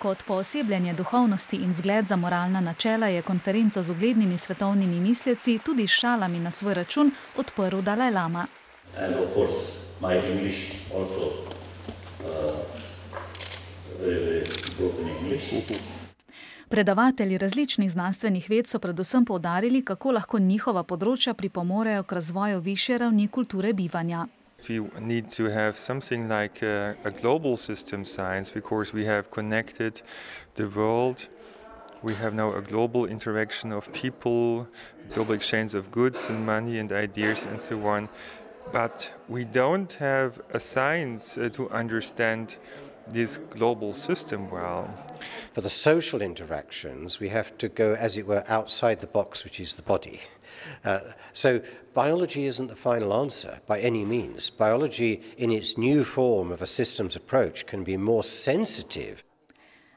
Kot poosebljanje duhovnosti in zgled za moralna načela je konferenco z uglednimi svetovnimi misleci tudi s šalami na svoj račun odprl Dalaj Lama. Predavatelji različnih znanstvenih ved so predvsem poudarili, kako lahko njihova področja pripomorejo k razvoju višje ravni kulture bivanja. We need to have something like a global system science because we have connected the world. We have now a global interaction of people, global exchange of goods and money and ideas and so on. But we don't have a science to understand this global system well. For the social interactions, we have to go, as it were, outside the box, which is the body. So biology isn't the final answer by any means. Biology in its new form of a systems approach can be more sensitive.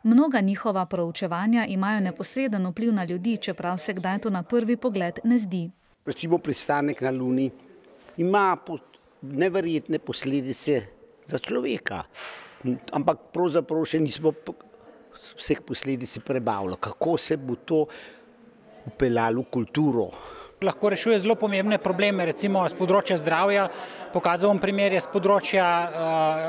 Mnoga njihova proučevanja imajo neposreden vpliv na ljudi, čeprav se kdaj to na prvi pogled ne zdi. Recimo pristanek na Luni ima neverjetne posledice za človeka, ampak pravzaprav še nismo vseh posledic prebavili. Kako se bo to vpeljalo v kulturo? Lahko rešuje zelo pomembne probleme, recimo z področja zdravja. Pokazal bom primer z področja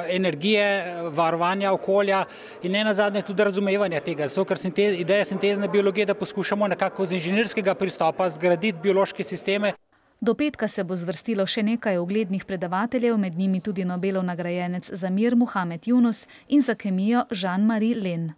energije, varovanja okolja in nenazadnje tudi razumevanja tega. Zato, ker ideja sintezne biologije, da poskušamo nekako z inženirskega pristopa zgraditi biološke sisteme. Do petka se bo zvrstilo še nekaj uglednih predavateljev, med njimi tudi Nobelov nagrajenec za mir Muhamed Yunus in za kemijo Jean-Marie Lehn.